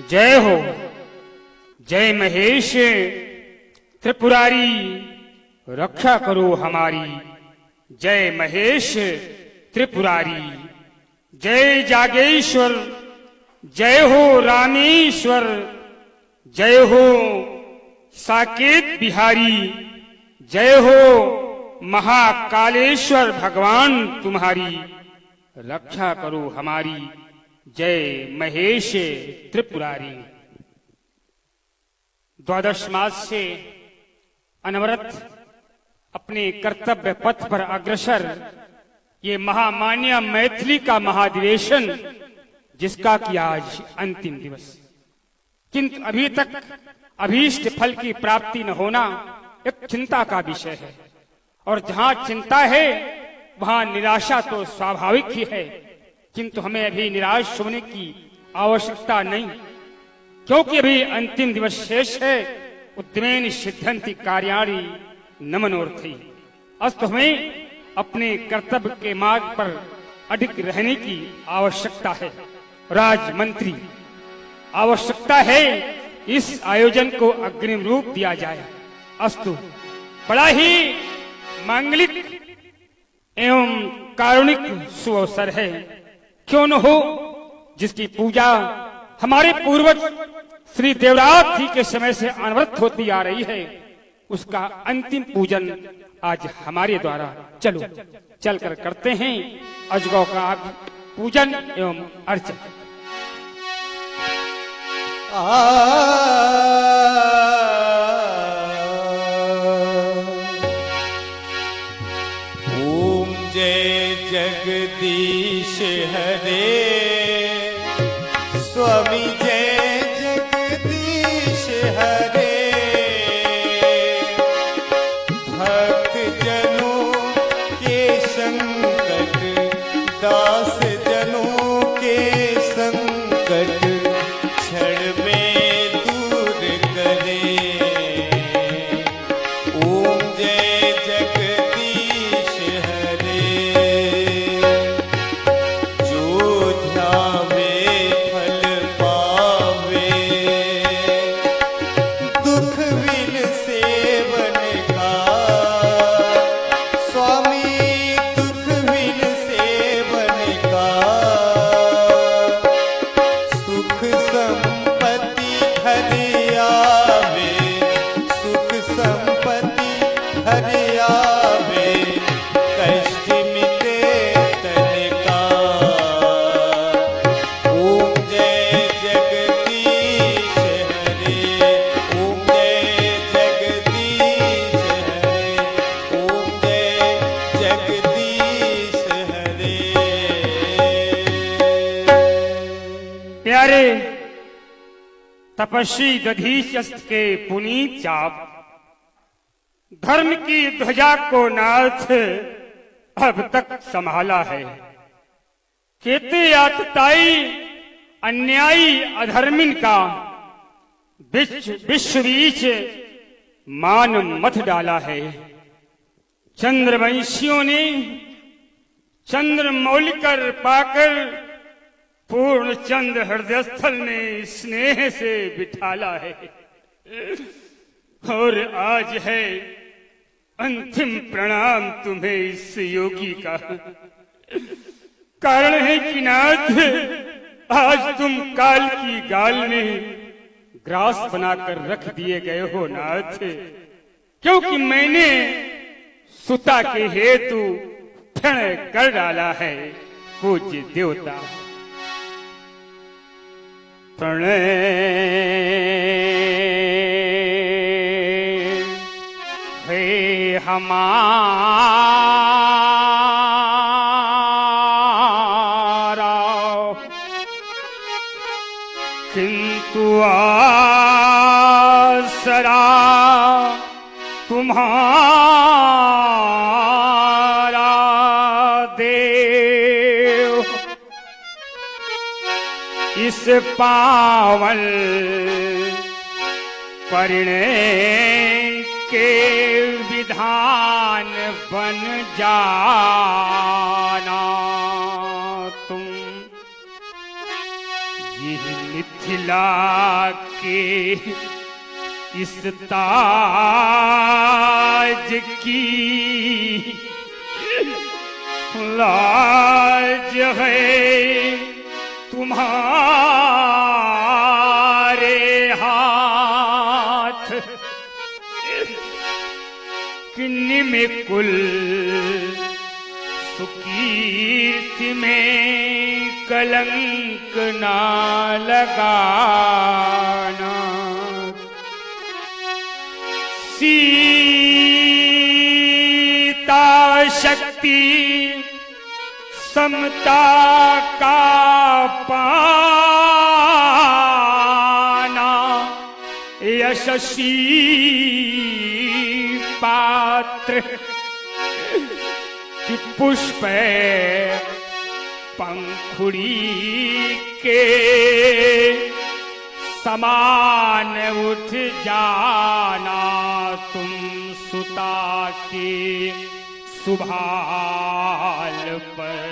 जय हो, जय महेश त्रिपुरारी, रक्षा करो हमारी। जय महेश त्रिपुरारी, जय जागेश्वर, जय हो रामेश्वर, जय हो साकेत बिहारी, जय हो महाकालेश्वर भगवान तुम्हारी, रक्षा करो हमारी। जय महेश त्रिपुरारी। द्वादश मास से अनवरत अपने कर्तव्य पथ पर अग्रसर ये महामान्य मैथिली का महाधिवेशन, जिसका कि आज अंतिम दिवस, किंतु अभी तक अभीष्ट फल की प्राप्ति न होना एक चिंता का विषय है। और जहां चिंता है वहां निराशा तो स्वाभाविक ही है, किंतु हमें अभी निराश होने की आवश्यकता नहीं, क्योंकि अभी अंतिम दिवस शेष है। उद्यमेन सिद्धंति कार्याणि न मनोरथै। अस्तु हमें अपने कर्तव्य के मार्ग पर अडिग रहने की आवश्यकता है। राजमंत्री, आवश्यकता है इस आयोजन को अग्रिम रूप दिया जाए। अस्तु, बड़ा ही मांगलिक एवं कारुणिक सुअवसर है, क्यों न हो, जिसकी पूजा हमारे पूर्वज श्री देवराज जी के समय से अनवरत होती आ रही है, उसका अंतिम पूजन आज हमारे द्वारा चलो चलकर करते हैं। अजगौ का पूजन एवं अर्चन। ओम जय जगदीश हरे, स्वामी जय जगदीश हरे। भक्त जनों के संकट, दास जनों के संकट क्षण में दूर करे। ओम जय जगदीश हरे। जो ध्यावे फल पावे, दुख बिन सेवन का। स्वामी दुख बिन सेवन का, सुख संपत्ति घर आवे, सुख संपत्ति घर आवे। कष्ट मिटे तन का। ओम जय जगदीश हरे, ओम जय जगदीश हरे, ओम जय जगदीश हरे। प्यारे तपस्वी दधीचस्त के पुनीत चाप, धर्म की ध्वजा को नाथ अब तक संभाला है। केते आतताई अन्यायी अधर्मिन का विश्व बीच मान मथ डाला है। चंद्रवंशियों ने चंद्र मौलिकर पाकर पूर्ण चंद्र हृदय स्थल में स्नेह से बिठाला है। और आज है अंतिम प्रणाम तुम्हें इस योगी का। कारण है कि नाथ, आज तुम काल की गाल में ग्रास बनाकर रख दिए गए हो नाथ, क्योंकि मैंने सुता के हेतु क्षण कर डाला है। पूज्य देवता, प्रणय हे हमारा, किंतु आसरा तुम्हारा देव। इस पावन परिणय के विधान बन जाना तुम। ये मिथिला के इस ताज की लाज है तुम्हारे हाथ। किन्नी में कुल सुकीर्ति में कलंक ना लगाना। सीता शक्ति समता का पाना यशस्वी पात्र कि पुष्प पंखुड़ी के समान उठ जाना। तुम सुता के सुभाल पर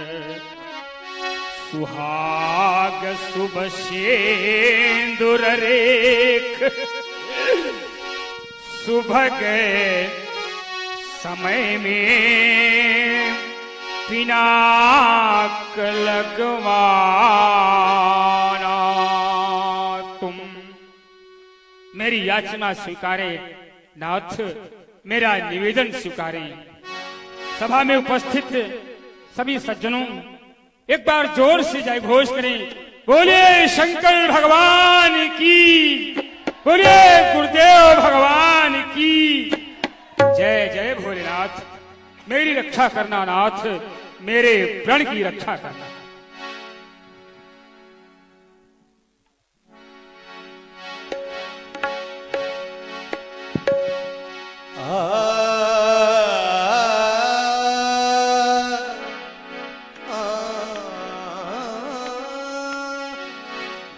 सुहाग शुभ सेंदुर रेख सुबह समय में पिनाक लगवाना। तुम मेरी याचना स्वीकारे नाथ, मेरा निवेदन स्वीकारे। सभा में उपस्थित सभी सज्जनों एक बार जोर से जय घोष करें। बोलिए शंकर भगवान की, बोलिए गुरुदेव भगवान की जय। जय भोलेनाथ, मेरी रक्षा करना नाथ, मेरे प्रण की रक्षा करना।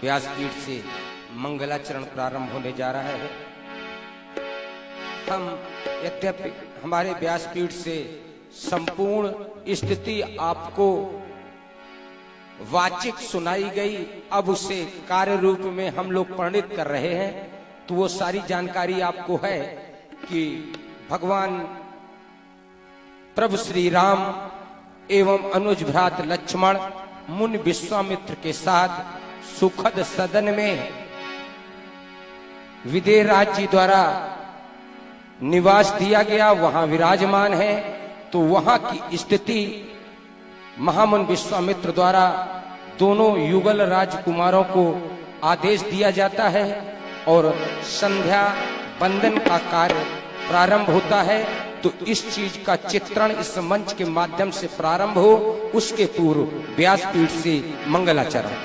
व्यासपीठ से मंगलाचरण प्रारंभ होने जा रहा है। हम यद्यपि हमारे व्यासपीठ से संपूर्ण स्थिति आपको वाचिक सुनाई गई, अब उसे कार्य रूप में हम लोग परिणित कर रहे हैं। तो वो सारी जानकारी आपको है कि भगवान प्रभु श्री राम एवं अनुज भ्रात लक्ष्मण मुनि विश्वामित्र के साथ सुखद सदन में विदेह राज्य द्वारा निवास दिया गया, वहां विराजमान है। तो वहां की स्थिति महामुनि विश्वामित्र द्वारा दोनों युगल राजकुमारों को आदेश दिया जाता है और संध्या बंदन का कार्य प्रारंभ होता है। तो इस चीज का चित्रण इस मंच के माध्यम से प्रारंभ हो, उसके पूर्व व्यासपीठ से मंगलाचरण।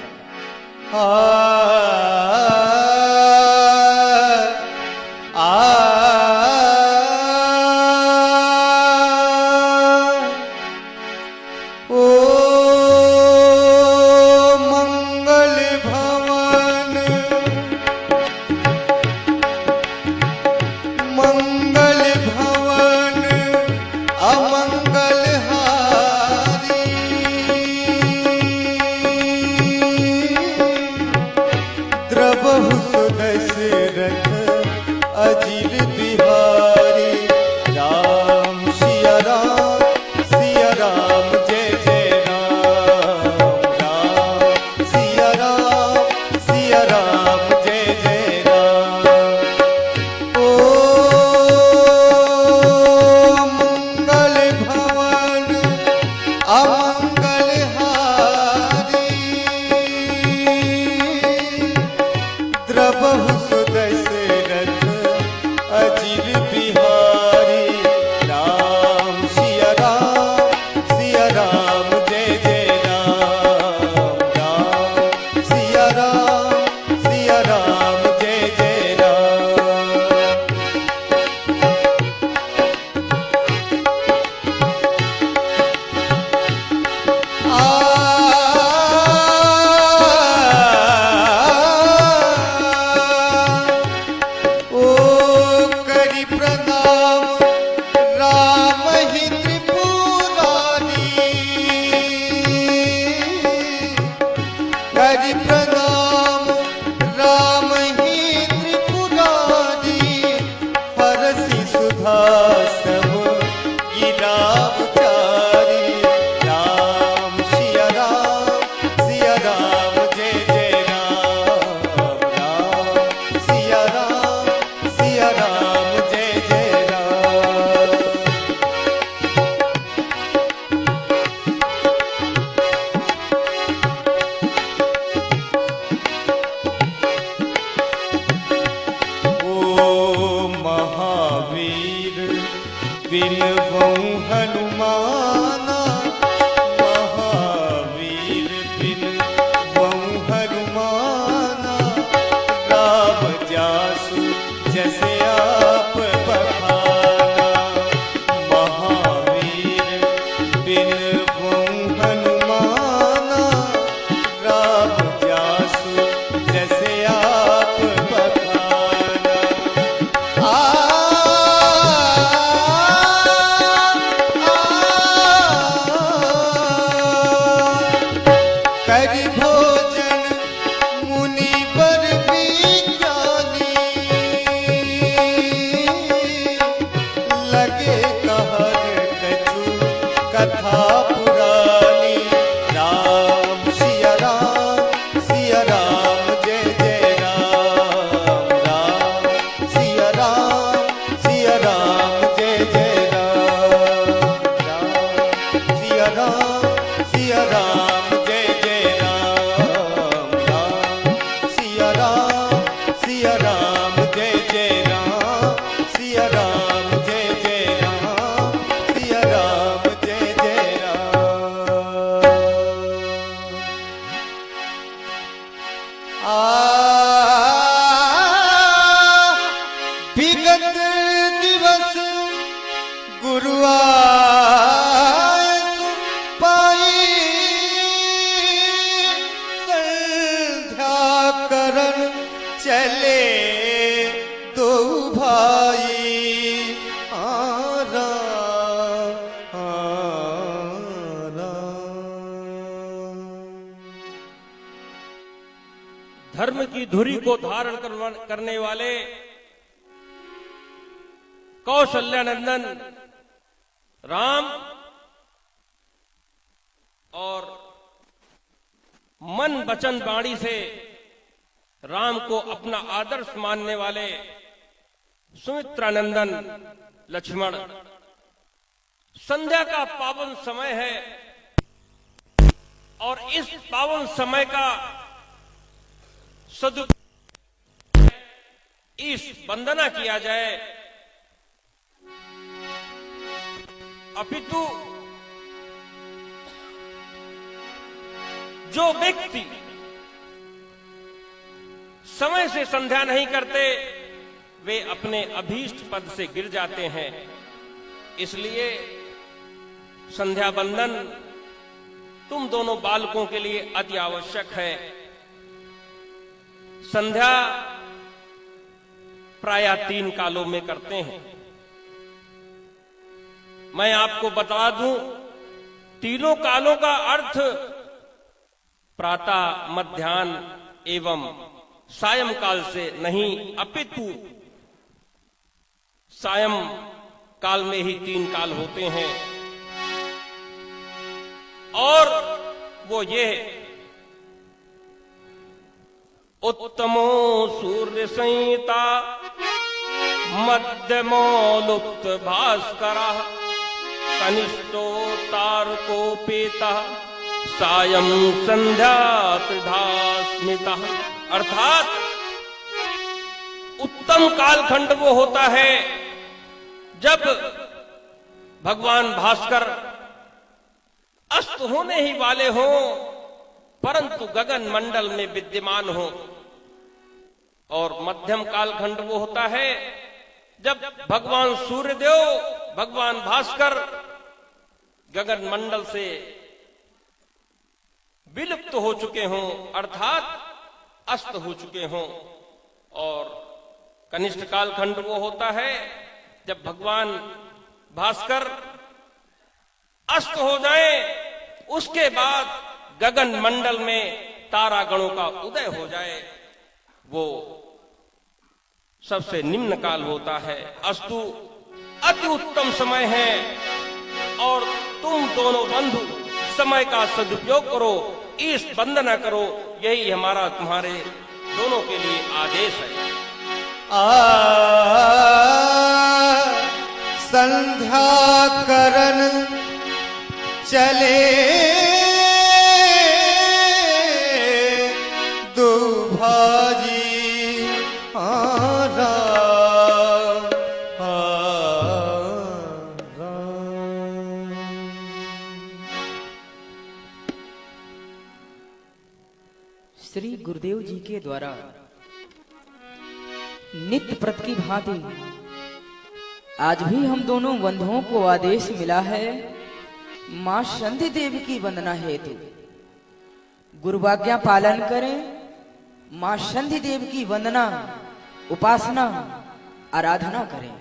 हरि प्रणाम विगत दिवस गुरुवार पाई संध्या करन चले दो भाई आरा आरा। धर्म की धुरी को धारण करने वाले कौशल्यानंदन राम और मन वचन वाणी से राम को अपना आदर्श मानने वाले सुमित्रानंदन लक्ष्मण, संध्या का पावन समय है और इस पावन समय का सदुपयोग इस वंदना किया जाए, अपितु जो व्यक्ति समय से संध्या नहीं करते वे अपने अभीष्ट पद से गिर जाते हैं। इसलिए संध्या बंदन तुम दोनों बालकों के लिए अति आवश्यक है। संध्या प्रायः 3 कालों में करते हैं। मैं आपको बता दूं, तीनों कालों का अर्थ प्रातः, मध्याह्न एवं सायं काल से नहीं, अपितु सायं काल में ही 3 काल होते हैं। और वो ये उत्तमो सूर्य संहिता मध्यमो लुप्त भास्करः कनिष्ठो तारकोपेतः सायं संध्या त्रिधा स्मितः। अर्थात उत्तम कालखंड वो होता है जब भगवान भास्कर अस्त होने ही वाले हों परंतु गगन मंडल में विद्यमान हो। और मध्यम कालखंड वो होता है जब भगवान सूर्यदेव, भगवान भास्कर गगन मंडल से विलुप्त हो चुके हों, अर्थात अस्त हो चुके हों। और कनिष्ठ कालखंड वो होता है जब भगवान भास्कर अस्त हो जाए, उसके बाद गगन मंडल में तारागणों का उदय हो जाए, वो सबसे निम्न काल होता है। अस्तु अति उत्तम समय है और तुम दोनों बंधु समय का सदुपयोग करो, इस वंदना करो, यही हमारा तुम्हारे दोनों के लिए आदेश है। संध्या करन चले दो भाई आरा आरा। श्री गुरुदेव जी के द्वारा नित्य प्रत की भांति आज भी हम दोनों बंधुओं को आदेश मिला है मां संधि देवी की वंदना हेतु गुरुवाज्ञा पालन करें। मां संधि देवी की वंदना, उपासना, आराधना करें,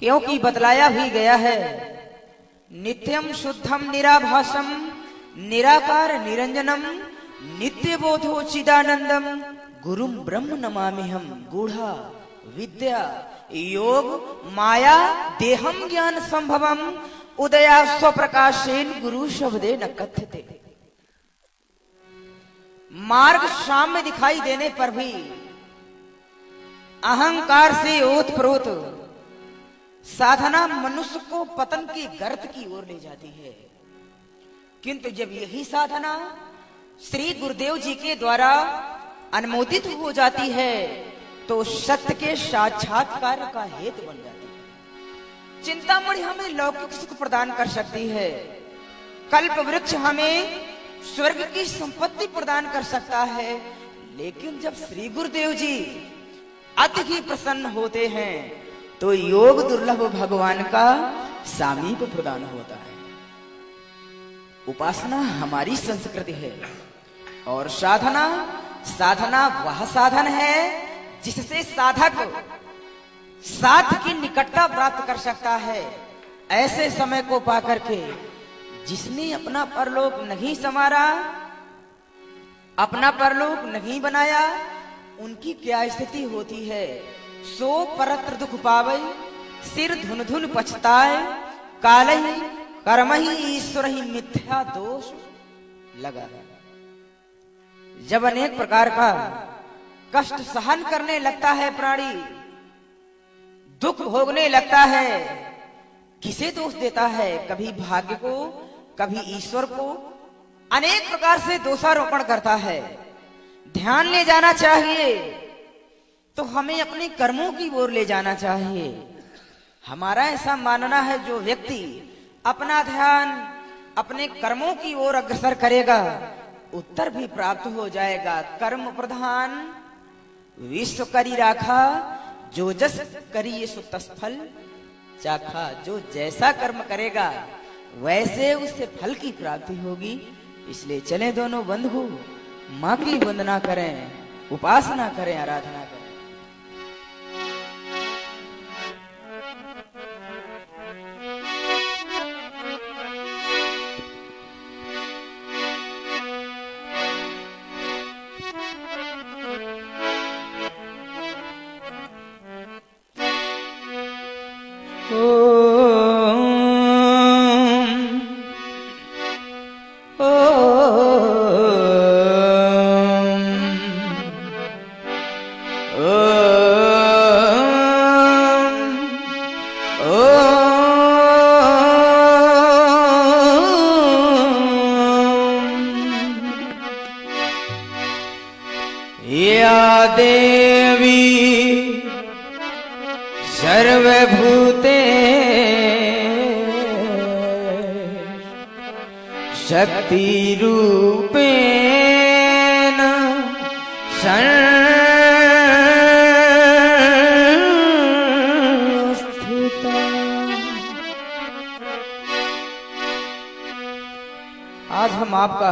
क्योंकि बतलाया भी गया है नित्यम शुद्धम निराभासम निराकार निरंजनम नित्य बोधो चिदानंदम गुरुम ब्रह्म नमामिहम गूढ़ा विद्या योग माया देहम ज्ञान संभवम उदया स्वप्रकाशेन गुरु शब्दे न कथ्यते। मार्ग सामने दिखाई देने पर भी अहंकार से ओतप्रोत साधना मनुष्य को पतन की गर्त की ओर ले जाती है, किंतु जब यही साधना श्री गुरुदेव जी के द्वारा अनुमोदित हो जाती है तो सत्य के साक्षात्कार का हेतु बन जाती है। चिंतामणि हमें लौकिक सुख प्रदान कर सकती है, कल्प वृक्ष हमें स्वर्ग की संपत्ति प्रदान कर सकता है, लेकिन जब श्री गुरुदेव जी अति ही प्रसन्न होते हैं तो योग दुर्लभ भगवान का सामीप प्रदान होता है। उपासना हमारी संस्कृति है और साधना वह साधन है जिससे साधक साध की निकटता प्राप्त कर सकता है। ऐसे समय को पाकर के जिसने अपना परलोक नहीं संवारा, अपना परलोक नहीं बनाया, उनकी क्या स्थिति होती है। सो परत्र दुख पावे, सिर धुन धुन पछताए, कालहि कर्महि ईश्वर ही मिथ्या दोष लगा। जब अनेक प्रकार का कष्ट सहन करने लगता है प्राणी, दुख भोगने लगता है, किसे दोष देता है? कभी भाग्य को, कभी ईश्वर को, अनेक प्रकार से दोषारोपण करता है। ध्यान ले जाना चाहिए तो हमें अपने कर्मों की ओर ले जाना चाहिए। हमारा ऐसा मानना है जो व्यक्ति अपना ध्यान अपने कर्मों की ओर अग्रसर करेगा उत्तर भी प्राप्त हो जाएगा। कर्म प्रधान विश्व करी राखा, जो जस करिए सो तस फल चाखा। जो जैसा कर्म करेगा वैसे उससे फल की प्राप्ति होगी। इसलिए चले दोनों बंधु माँ की वंदना करें, उपासना करें, आराधना करें। या देवी सर्वभूते शक्ति रूपेण संस्थिता। आज हम आपका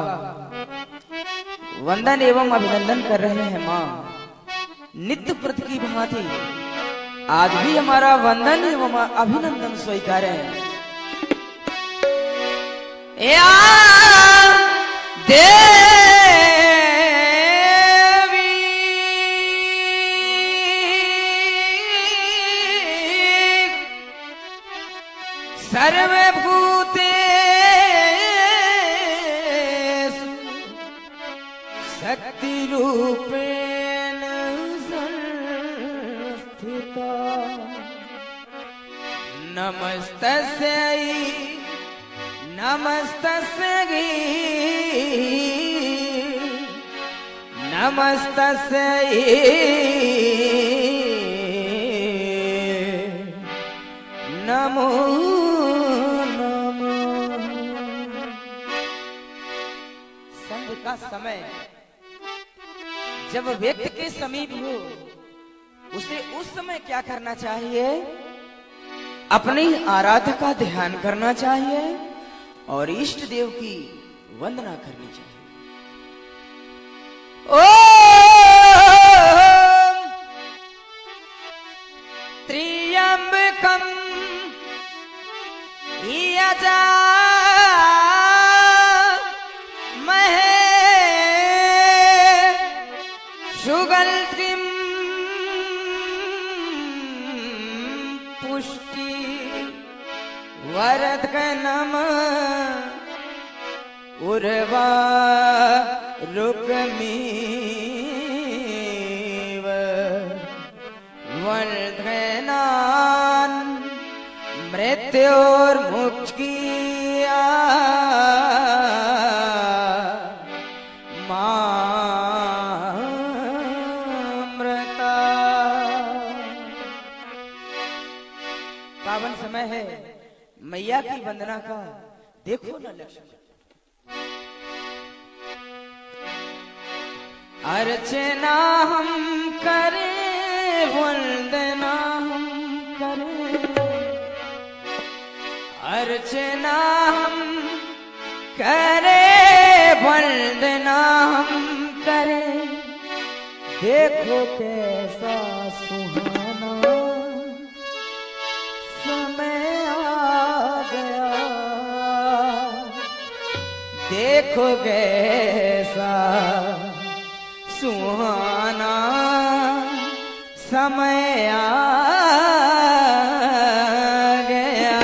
वंदन एवं अभिनंदन कर रहे हैं माँ। नित्य प्रति की भांति आज भी हमारा वंदन एवं अभिनंदन स्वीकार है। या देवी सर्वभूतेषु शक्ति रूपेण संस्थिता। नमस्तस्यै नमस्तस्यै नमस्तस्यै नमो नमः। संध्या का समय जब व्यक्ति के समीप हो उसे उस समय क्या करना चाहिए? अपनी आराध्य का ध्यान करना चाहिए और इष्ट देव की वंदना करनी चाहिए। ओम त्र्यंबकम यजामहे सुगंधिं पुष्टि वर्धनम् उर्वारुकमिव वर्धनान् मृत्योर्मुक्त्या मामृता। पावन समय है मैया की वंदना का। देखो न लक्ष्मण, अर्चना हम करें वंदना हम करें, अर्चना हम करें वंदना हम करें। देखो कैसा सुहाना समय आ गया, देखो कैसा सुहाना समय आ गया।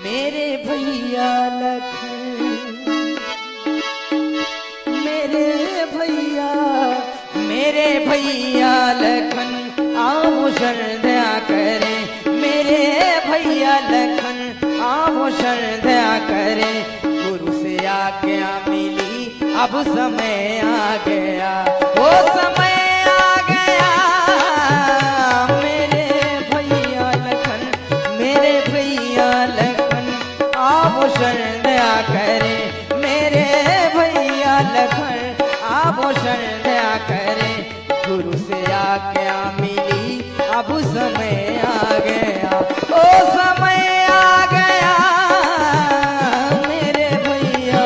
मेरे भैया लखन, मेरे भैया, मेरे भैया लखन आओ श्रद्धा करें। मेरे भैया लखन आओ श्रद्धा करें। गुरु से आज्ञा मिली अब समय आ गया, ओ समय आ गया। मेरे भैया लखन, मेरे भैया लखन आओ श्रद्धा करें। मेरे भैया लखन आओ श्रद्धा करें। गुरु से आज्ञा मिली अब समय आ गया, ओ समय आ गया। मेरे भैया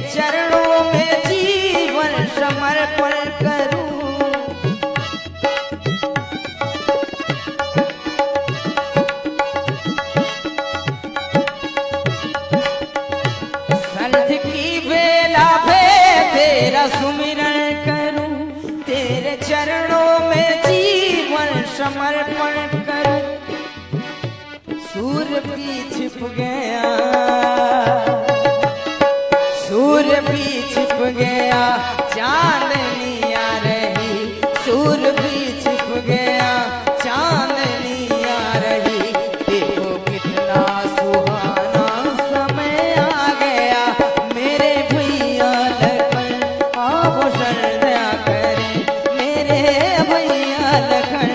चरणों में जीवन समर्पण करूं। संध की बेला पे तेरा सुमिरन करूं, तेरे चरणों में जीवन समर्पण करूं। सूर्य भी छिप गया, सूर्य भी छिप गया, चांदनी आ रही। सूर्य भी छिप गया, चांदनी आ रही। देखो कितना सुहाना समय आ गया। मेरे भैया लखन आओ श्रद्धा करें। मेरे भैया लखन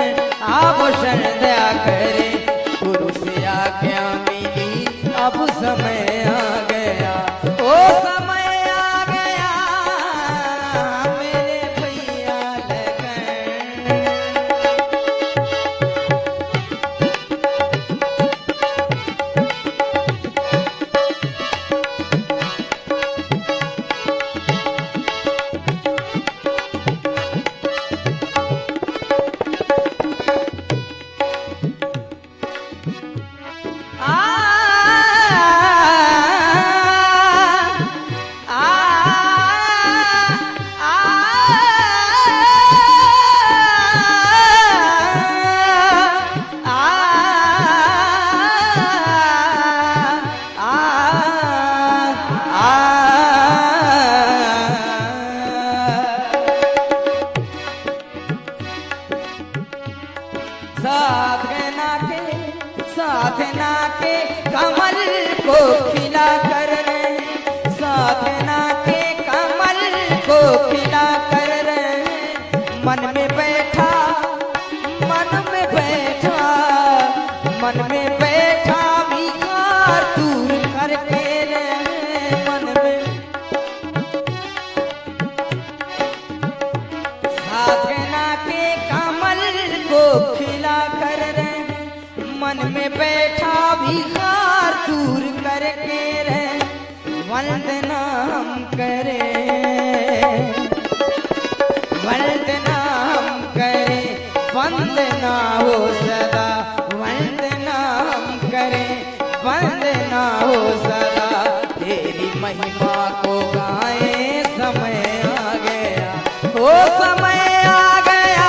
आओ श्रद्धा करें। गुरु से आज्ञा मिली अब समय आ गया, ओ समय आ गया। मेरे भैया लखन साधना के कमल को खिला कर रहे, साधना के कमल को खिला कर रहे। मन में बैठा, मन में बैठा, मन में बैठा विकार दूर करके रहे। मन में साधना के कमल को खिला कर रहे। मन में बैठा विकार दूर करके रहे। वंदना हम करें, वंदना हम करें। वंदना हो सदा, वंदना हम करें। वंदना हो सदा, तेरी महिमा को गाएं। समय आ गया, ओ समय आ गया।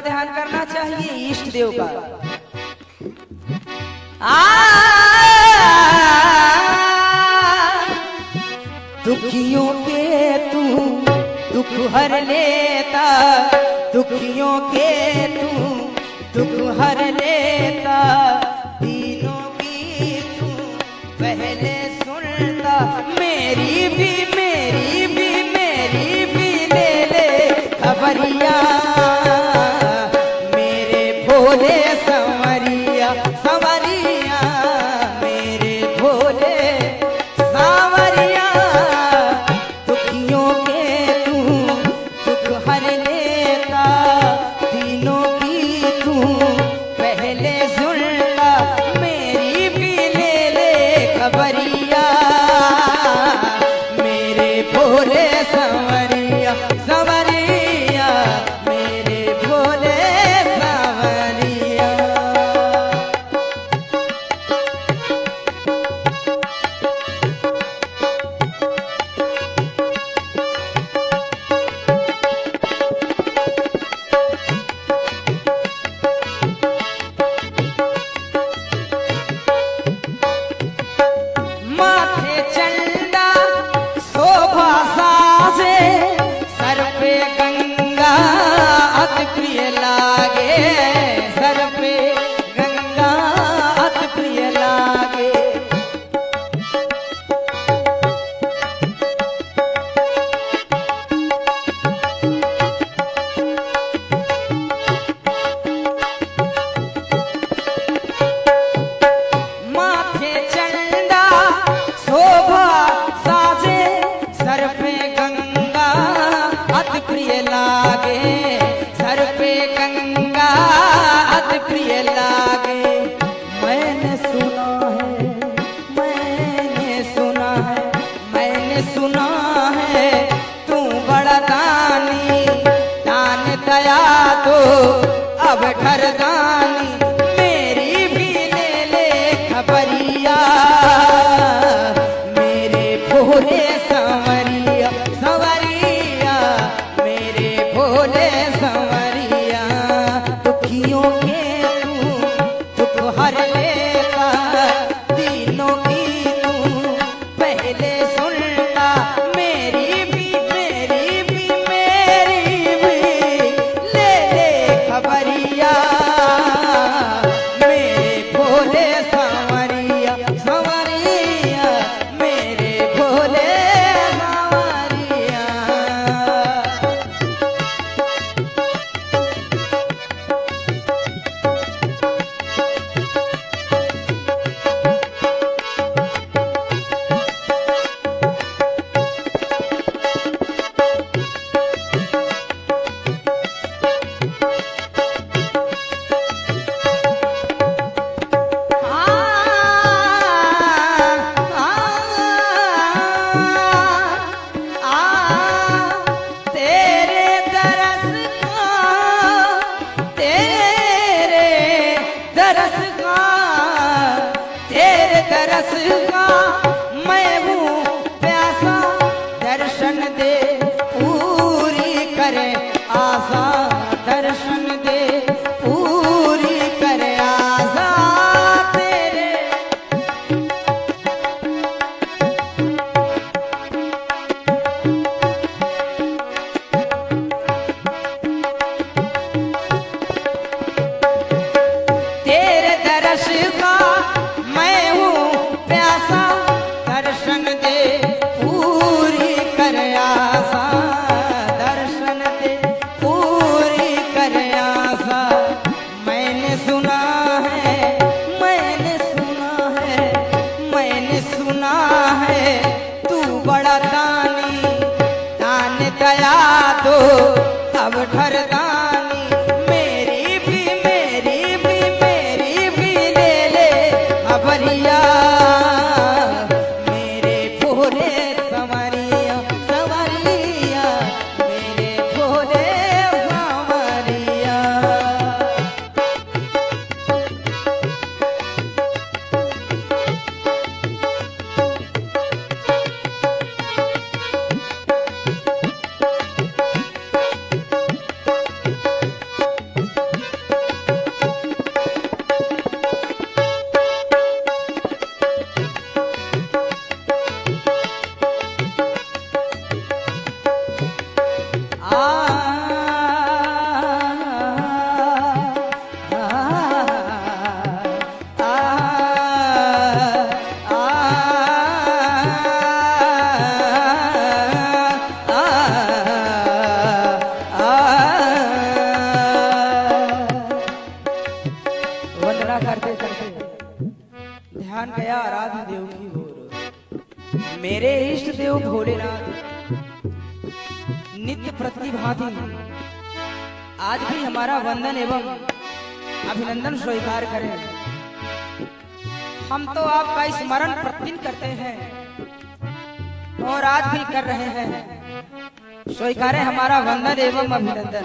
ध्यान करना चाहिए इष्ट देव का। दुखियों के तू दुख हर लेता, दुखियों के तू दुख हर लेता, दीनों की तू पहले सुनता, मेरी भी ले ले खबरिया, मेरे भोले संवरिया संवरिया, मेरे भोले सांवरिया, दुखियों के तू दुख हर लेता, तीनों की तू पहले सुनता, मेरी भी ले ले खबरिया, मेरे भोले संवरिया संवरिया, मेरे भोले संवरिया। माथे चंदा शोभा साजे, सर पे गंगा अति प्रिय लागे, सर पे गंगा अति प्रिय लागे, माथे चंदा शोभा साजे, सर पे गंगा अति प्रिय लागे, सर पे गंगा अति प्रिय लागे। मैंने सुना है, मैंने सुना है, मैंने सुना है, तू बड़ा दानी, दान दया तो अब घर दानी, मेरी भी ले ले खबरिया, मेरे भोले संवरिया संवरिया, मेरे भोले संवरिया, दुखियों के तू दुख हर लेता, तीनों की तू पहले सुनता, मेरी भी ले ले खबरिया, ध्यान गया आराध्य देव की ओर। मेरे इष्ट देव भोलेनाथ नित्य प्रतिभाति आज भी हमारा वंदन एवं अभिनंदन स्वीकार करें। हम तो आपका स्मरण प्रतिदिन करते हैं और आज भी कर रहे हैं। स्वीकारें हमारा वंदन एवं अभिनंदन।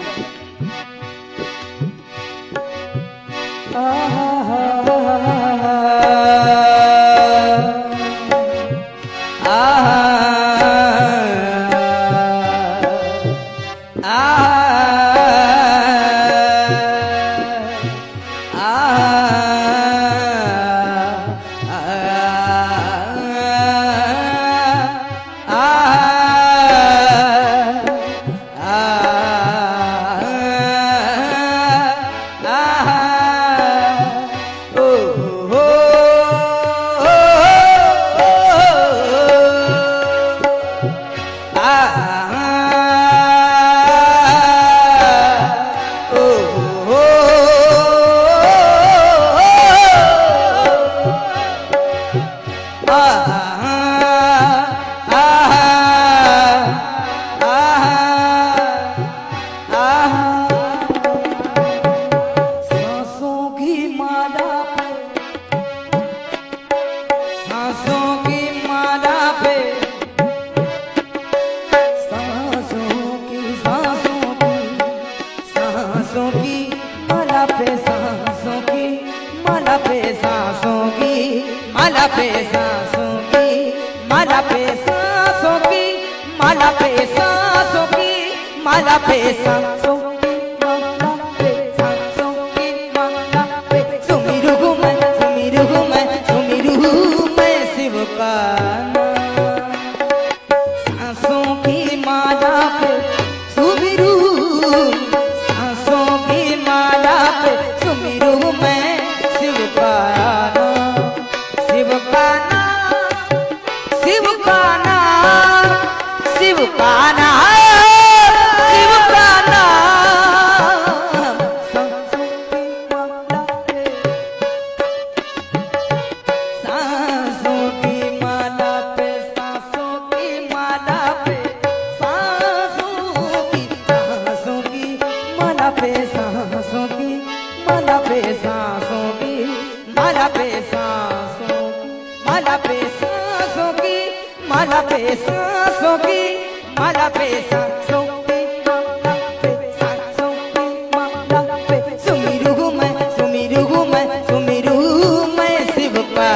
माला पे सांसों की माला पे सांसों की माला पे सुमिरू मैं शिव का सांसों की माला पे सुमिरू सांसों की माला पे सुमिरू मैं शिव का शिव का शिव का शिव का माला पे सांसों की माला पे सांसों की माला पे सांसों की माला पे सुमिरू मैं शिव का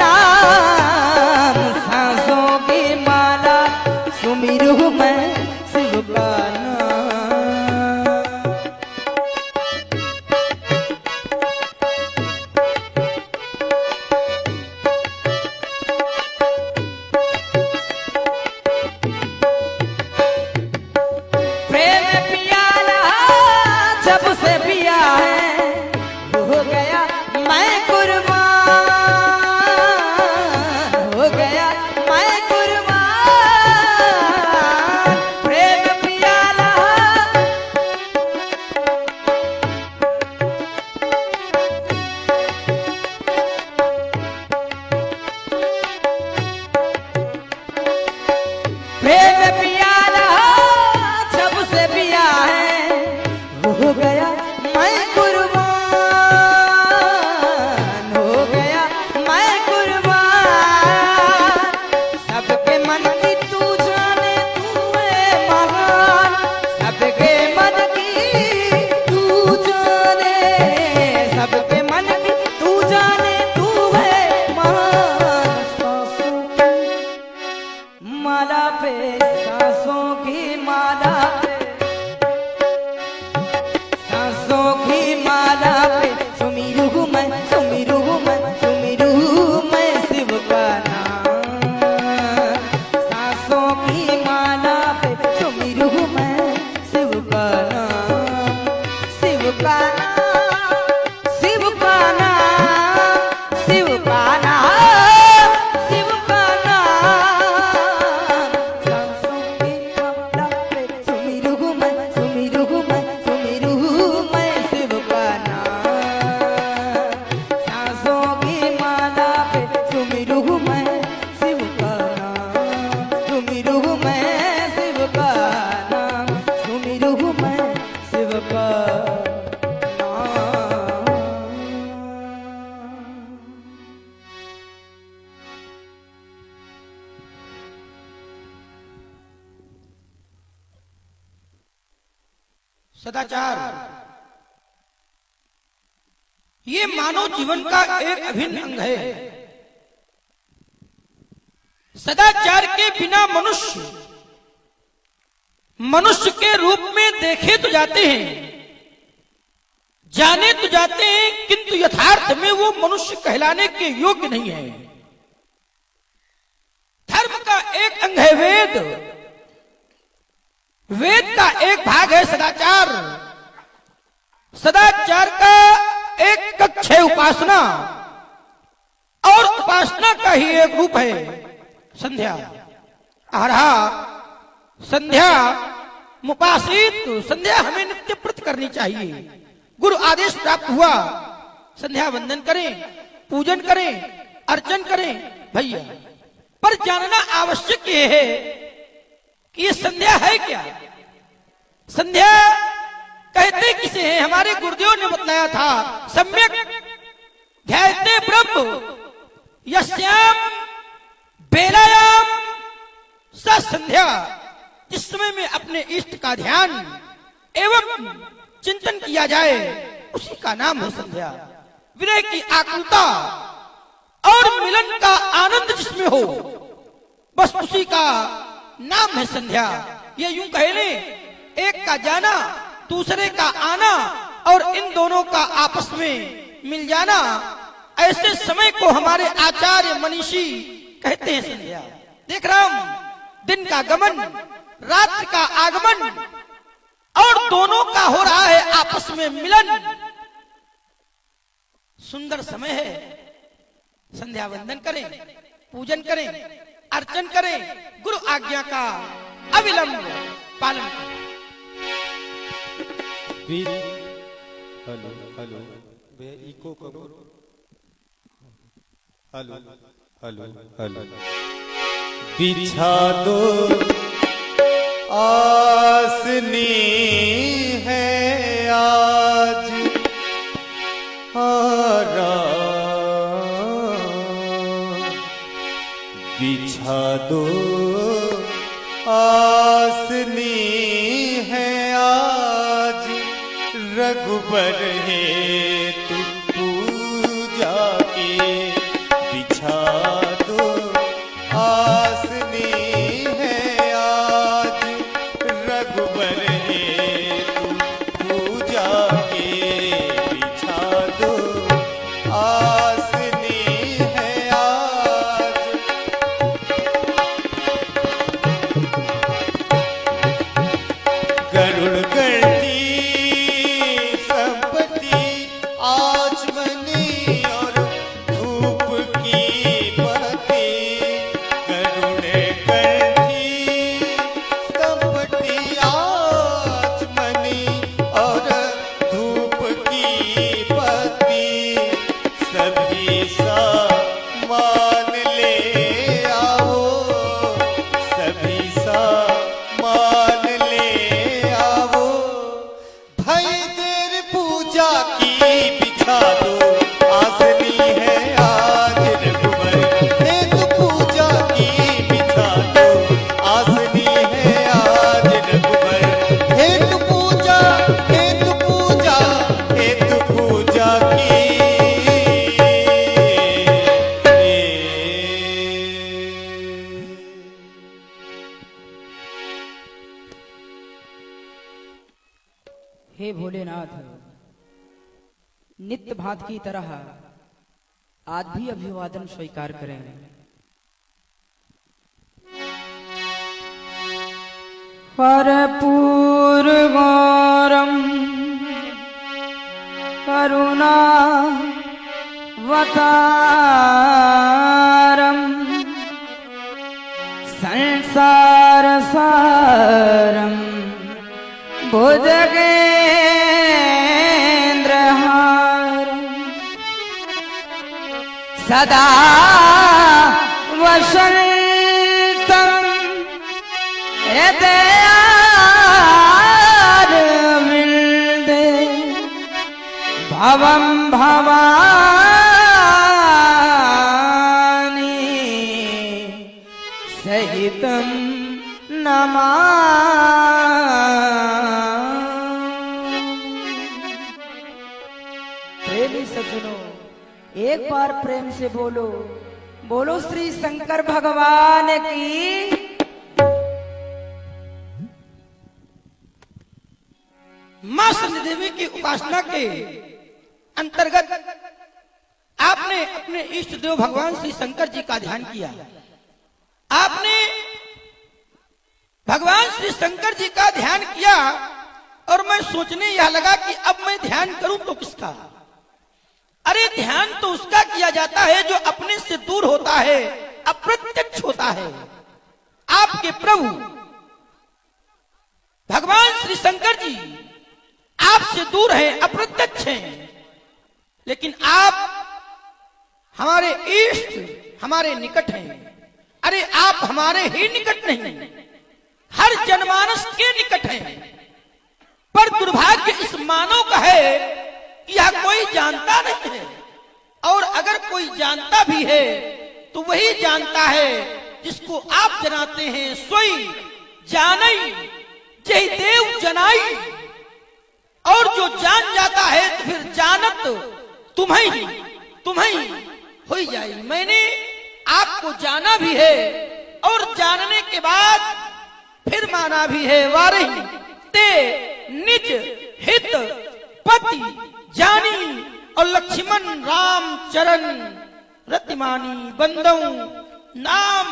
नाम सांसों की माला सुमिरू मैं शिव का सदाचार ये मानव जीवन का एक अभिन्न अंग है। सदाचार के बिना मनुष्य के रूप में देखे तो जाते हैं, जाने तो जाते हैं, किंतु यथार्थ में वो मनुष्य कहलाने के योग्य नहीं है। धर्म का एक अंग है वेद, वेद का एक भाग है सदाचार, सदाचार का एक कक्ष है उपासना, और उपासना का ही एक रूप है संध्या। आहार संध्या मुपासित, संध्या हमें नित्य प्रति करनी चाहिए। गुरु आदेश प्राप्त हुआ संध्या वंदन करें, पूजन करें, अर्चन करें भैया। पर जानना आवश्यक यह है कि ये संध्या है क्या। संध्या कहते किसे हैं? हमारे गुरुदेव ने बतलाया था, सम्यक ध्यायते ब्रह्म यस्याम बेलायाम स संध्या। जिस समय में अपने इष्ट का ध्यान एवं चिंतन किया जाए उसी का नाम है संध्या। विनय की आकुलता और मिलन का आनंद जिसमें हो बस उसी का नाम है संध्या। ये यूं कहे ले, एक का जाना दूसरे का आना और इन दोनों का आपस में मिल जाना, ऐसे समय को हमारे आचार्य मनीषी कहते हैं संध्या। देख रहा हूं दिन का गमन, रात्रि का आगमन और दोनों का हो रहा है आपस में मिलन। सुंदर समय है, संध्या वंदन करें, पूजन करें, अर्चन करें, गुरु आज्ञा का अविलंब पालन करें। हेलो हेलो भैया, इको करो। Hello hello hello. बिछा दो आसनी है आज बिछा दो आसनी है आज, रघुबर है तू पूजा के। बिछा दो आसनी है आज, रघुबर है तू पूजा के। बिछा दो आसनी है आज। गरुड़ गढ़ती संपत्ति आचमनी और धूप की बत्ती। गरुड़ गढ़ती संपत्ति आचमनी और धूप की बत्ती। सभी सामान ले आओ, सभी सामान ले आओ। भाई देर पूजा की, बिछा दो आसनी है आज, रघुबर है तू पूजा की। बिछा दो आसनी है आज, रघुबर है तू पूजा, है तू पूजा, है तू पूजा की। हे भोलेनाथ, नित्य भांत की तरह आज भी अभिवादन स्वीकार करें। परपूर्वरम करुणा वतारम संसार सारम भुजगेन्द्रहारम सदा वसंतम हृदयारविंदे भवम भवानी सहितम नमा। प्रेमी सज्जनों, एक बार प्रेम से बोलो, बोलो श्री शंकर भगवान की। मां शंति देवी की उपासना के अंतर्गत आपने अपने इष्ट देव भगवान श्री शंकर जी का ध्यान किया। आपने भगवान श्री शंकर जी का ध्यान किया और मैं सोचने यह लगा कि अब मैं ध्यान करूं तो किसका। अरे ध्यान तो उसका किया जाता है जो अपने से दूर होता है, अप्रत्यक्ष होता है। आपके प्रभु भगवान श्री शंकर जी आपसे दूर हैं, अप्रत्यक्ष हैं, लेकिन आप हमारे इष्ट, हमारे निकट हैं। अरे आप हमारे ही निकट नहीं, हर जनमानस के निकट हैं। पर दुर्भाग्य इस मानव का है कि यह कोई जानता नहीं है, और अगर कोई जानता भी है तो वही जानता है जिसको आप जनाते हैं। सोई जानई जय देव जनाई। और जो जान जाता है तो फिर जानत तुम्हें हो ही जाए। मैंने आपको जाना भी है और जानने के बाद फिर माना भी है। वारही ते निज हित पति जानी और लक्ष्मण राम चरण रतिमानी बंदौ नाम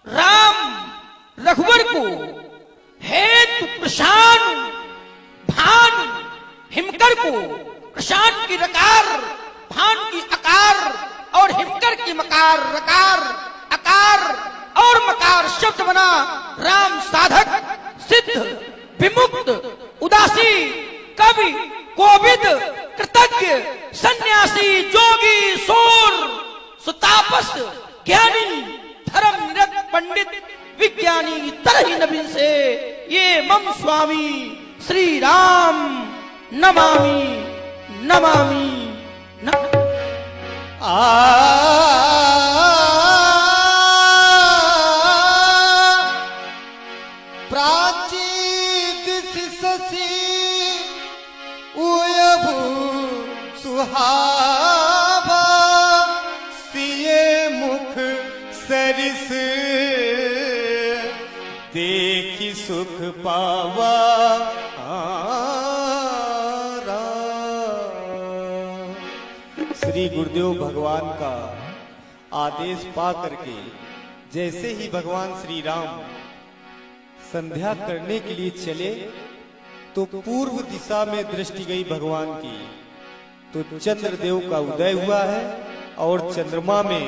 राम रघुवर को हेतु प्रशान भान हिमकर को। प्रशांत की रकार, भान की अकार और हिमकर की मकार। रकार अकार और मकार शब्द बना राम साधक सिद्ध विमुक्त उदासी कवि कोविद कृतज्ञ सन्यासी जोगी सोर सुतापस ज्ञानी धर्म निरत पंडित विज्ञानी तरही नबीन से ये मम स्वामी श्री राम नमामि नमामि प्राचीद शशि उयभु सुहावा सिए मुख सरिस देखी सुख पावा। श्री गुरुदेव भगवान का आदेश पा करके जैसे ही भगवान श्री राम संध्या करने के लिए चले तो पूर्व दिशा में दृष्टि गई भगवान की, तो चंद्रदेव का उदय हुआ है और चंद्रमा में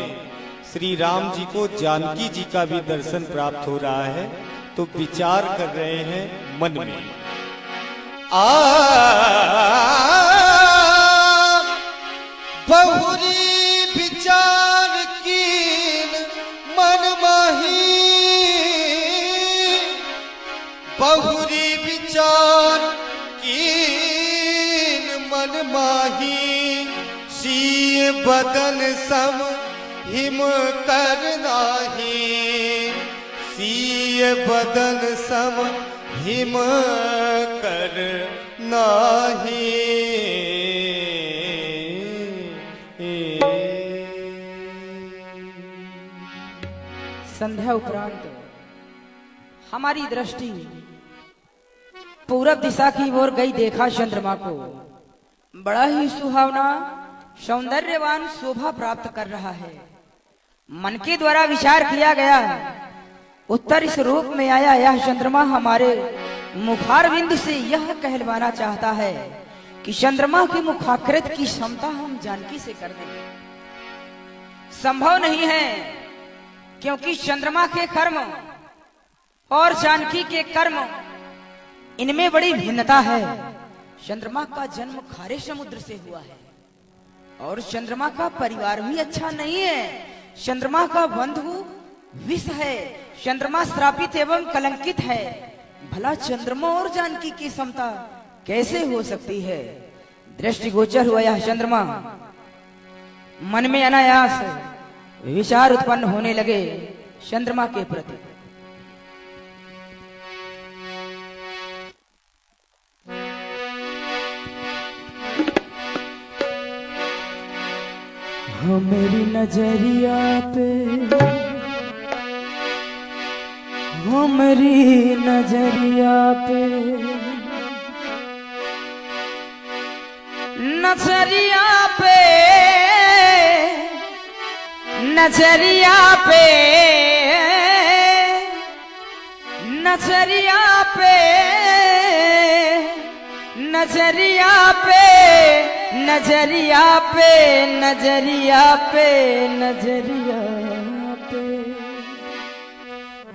श्री राम जी को जानकी जी का भी दर्शन प्राप्त हो रहा है। तो विचार कर रहे हैं मन में, बहुरी विचार कीन मन माही, बहुरी विचार कीन मन माही। सीय बदन सम हिम कर नाही, सीय बदन सम हिम कर नाही। संध्या उपरांत हमारी दृष्टि पूरब दिशा की ओर गई। देखा चंद्रमा को बड़ा ही सुहावना सौंदर्यवान शोभा प्राप्त कर रहा है। मन के द्वारा विचार किया गया, उत्तर इस रूप में आया। यह चंद्रमा हमारे मुखारविंद से यह कहलवाना चाहता है कि चंद्रमा की मुखाकृत की क्षमता हम जानकी से कर दें। संभव नहीं है, क्योंकि चंद्रमा के कर्म और जानकी के कर्म इनमें बड़ी भिन्नता है। चंद्रमा का जन्म खारे समुद्र से हुआ है और चंद्रमा का परिवार भी अच्छा नहीं है। चंद्रमा का बंधु विष है। चंद्रमा श्रापित एवं कलंकित है। भला चंद्रमा और जानकी की समता कैसे हो सकती है? दृष्टिगोचर हुआ यह चंद्रमा मन में अनायास विचार उत्पन्न होने लगे चंद्रमा के प्रति। हाँ मेरी नजरिया पे, हाँ मेरी नजरिया पे, नजरिया पे, नजरिया पे, नजरिया पे, नजरिया पे, नजरिया पे, नजरिया पे, नजरिया पे,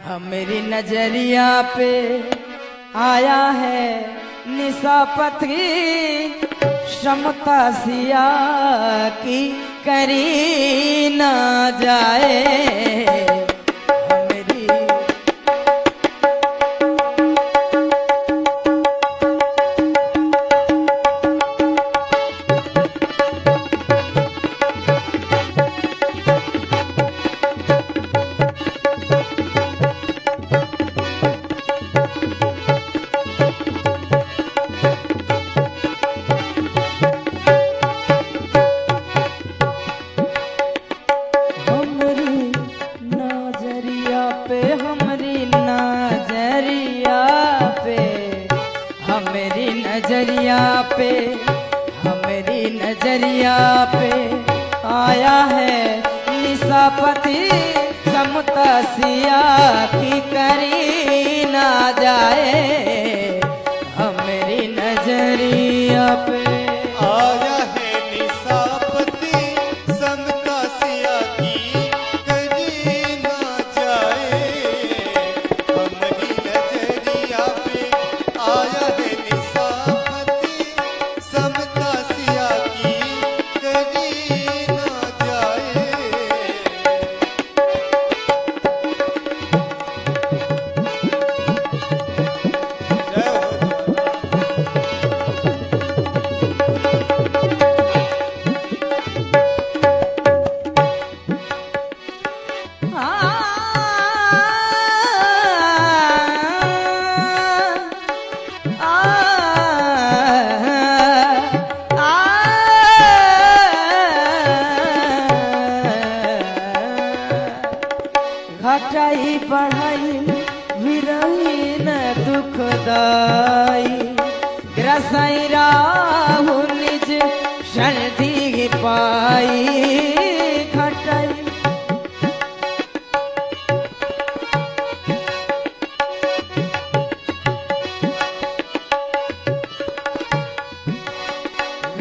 हम मेरी नजरिया पे आया है निशापति क्षमता सिया की करी ना जाए। मेरी नजरिया पे आया है निशापति समता सिया की करी ना जाए। मेरी नजरिया पे आया है निशापति समता सिया की करी ना जाए। हमारी नजरिया पे आया है निशापति समता सिया की करी ना जाए। जय हो। घटाई बढ़ाई विरहीन दुखदाई, ग्रसाई राहु निज शरदी पाई। घटाई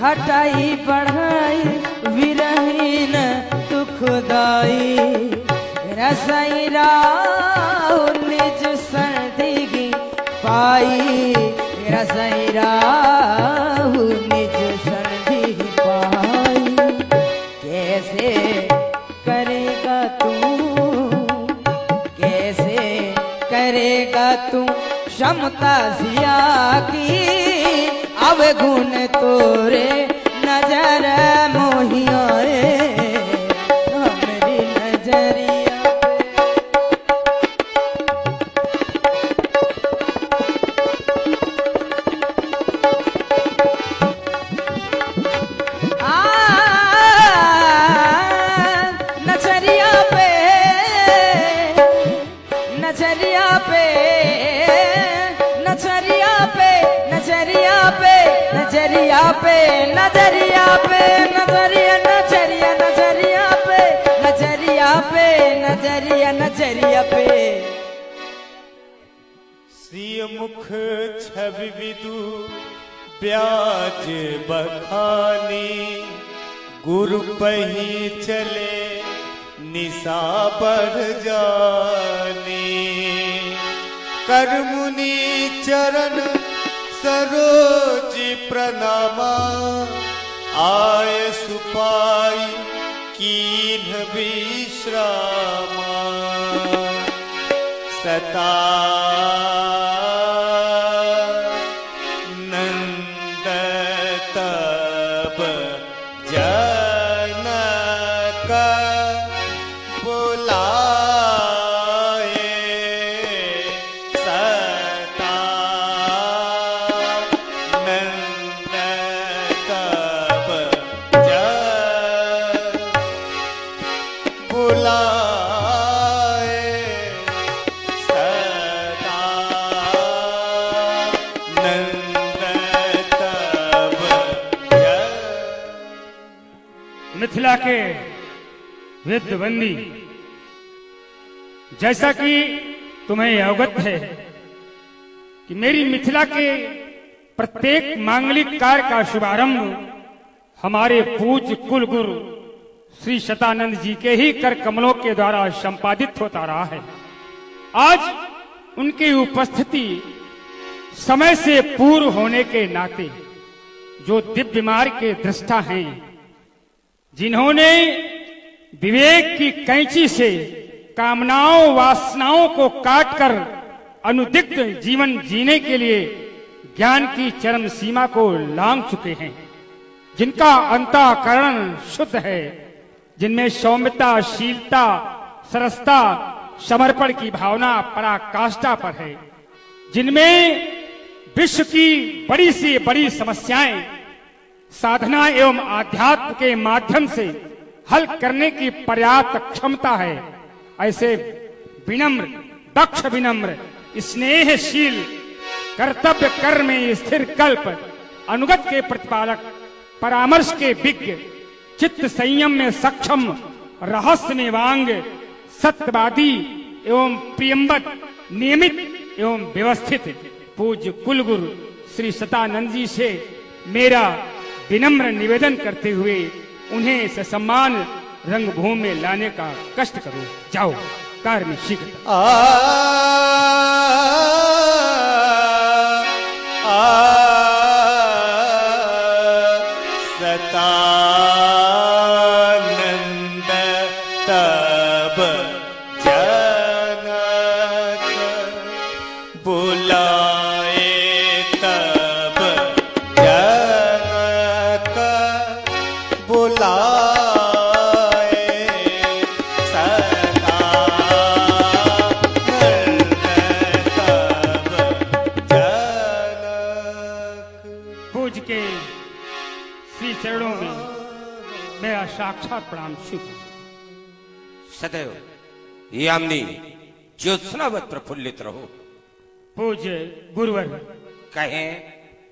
घटाई बढ़ाई विरहीन दुखदाई, रसई राहु निज सर्दी पाई। रसई राहु निज सर्दी पाई। कैसे करेगा तू, कैसे करेगा तू क्षमता सिया की अवगुण तोरे नजर मोहियाए। मेरी नजरिया नजरिया पे, नजरिया पे, नजरिया पे, नजरिया पे, नजरिया पे, नजरिया पे, नजरिया नजरिया नजरिया पे, नजरिया पे, नजरिया नजरिया पे। सिय मुख छवि विदु ब्याज बखानी, गुरु पही चले निशा बढ़ जानी। कर मुनि चरण सरोज प्रणामा, आय सुपाई कीन्ह विश्रामा। सता नंदता मिथिला के विद्वंदी, जैसा कि तुम्हें अवगत है कि मेरी मिथिला के प्रत्येक मांगलिक कार्य का शुभारंभ हमारे पूज्य कुल गुरु श्री शतानंद जी के ही कर कमलों के द्वारा संपादित होता रहा है। आज उनकी उपस्थिति समय से पूर्व होने के नाते जो दिव्य मार्ग के दृष्टा हैं, जिन्होंने विवेक की कैंची से कामनाओं वासनाओं को काटकर अनुदिग्ध जीवन जीने के लिए ज्ञान की चरम सीमा को लांघ चुके हैं, जिनका अंतःकरण शुद्ध है, जिनमें सौम्यता, शीलता, सरसता, समर्पण की भावना पराकाष्ठा पर है, जिनमें विश्व की बड़ी से बड़ी समस्याएं साधना एवं आध्यात्म के माध्यम से हल करने की पर्याप्त क्षमता है, ऐसे विनम्र, दक्ष विनम्र, स्नेहशील, कर्तव्य कर्म में स्थिर कल्प, अनुगत के प्रतिपालक, परामर्श के विज्ञ, चित्त संयम में सक्षम, रहस्य में वांग, सत्यवादी एवं प्रियंबद, नियमित एवं व्यवस्थित पूज्य कुलगुरु श्री शतानंद जी से मेरा विनम्र निवेदन करते हुए उन्हें ससम्मान रंगभूमि में लाने का कष्ट करो। जाओ, कार्य में शीघ्र। सतानंद तब जनक बुलाए, तब जनक बुलाए, सतानंद तब जनक। पूज्य के श्री चरणों में मेरा साक्षात प्रणाम शुभ। सदैव यामिनी ज्योत्सनावत प्रफुल्लित रहो। पूज्य गुरुवर, कहें।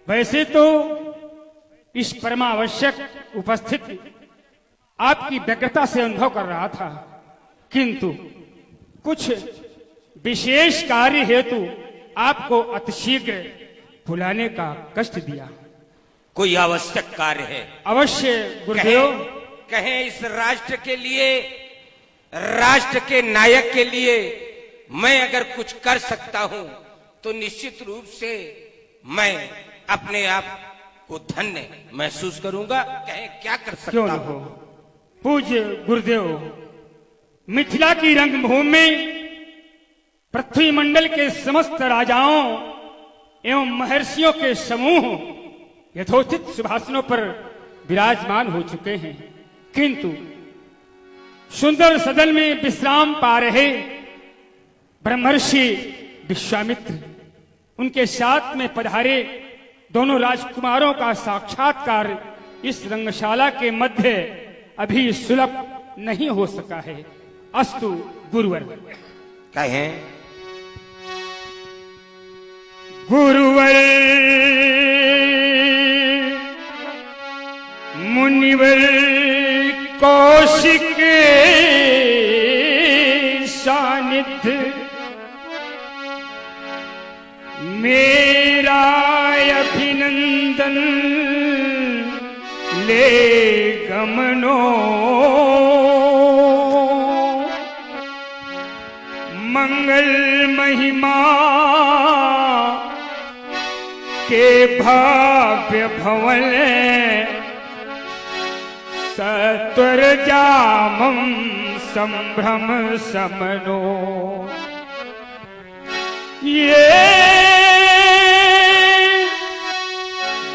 वैसे तो इस परमावश्यक उपस्थिति आपकी व्यग्रता से अनुभव कर रहा था, किंतु कुछ विशेष कार्य हेतु आपको अतिशीघ्र बुलाने का कष्ट दिया। कोई आवश्यक कार्य है? अवश्य गुरुदेव। कहें इस राष्ट्र के लिए, राष्ट्र के नायक के लिए मैं अगर कुछ कर सकता हूं तो निश्चित रूप से मैं अपने आप को धन्य महसूस करूंगा। कहें क्या कर सकता क्यों न हो। पूज्य गुरुदेव, मिथिला की रंगभूमि में पृथ्वी मंडल के समस्त राजाओं एवं महर्षियों के समूह यथोचित सिंहासनों पर विराजमान हो चुके हैं, किंतु सुंदर सदन में विश्राम पा रहे ब्रह्मर्षि विश्वामित्र, उनके साथ में पधारे दोनों राजकुमारों का साक्षात्कार इस रंगशाला के मध्य अभी सुलभ नहीं हो सका है। अस्तु गुरुवर। कहें। गुरुवर मुनिवर कौशिक सानिध्य मेरा अभिनंदन ले गमनो, मंगल महिमा के भव्य भवन सत्वर जामं संभ्रम समनो। ये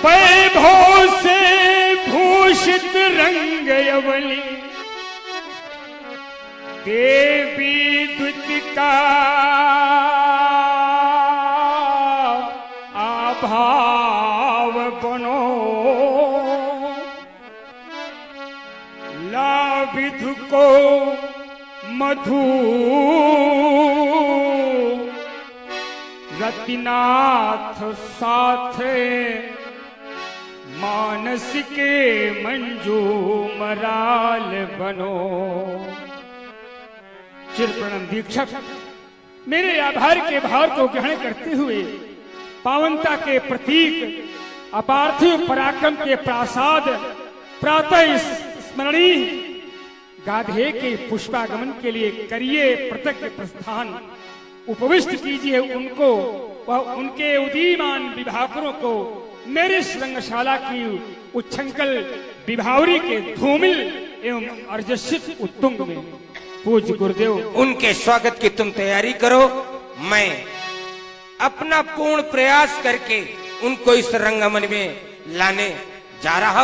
वैभव से भूषित रंग यवली देवी द्वितिका आभाव बनो, लाविधु को मधु रतिनाथ साथे मानस के मंजू मराल बनो। चिर प्रणम दीक्षक, मेरे आभार के भार को ग्रहण करते हुए पावनता के प्रतीक अपार्थिव पराक्रम के प्रासाद प्रातः स्मरणीय गाधे के पुष्पागमन के लिए करिए प्रत्यक्ष प्रस्थान। उपविष्ट कीजिए उनको व उनके उदीयमान विभाकरों को मेरी श्रृंगशाला की उच्छृंखल विभावरी के धूमिल एवं अर्जस्वित उत्तुंग में। पूज्य गुरुदेव, उनके स्वागत की तुम तैयारी करो। मैं अपना पूर्ण प्रयास करके उनको इस रंगमंच में लाने जा रहा हूं।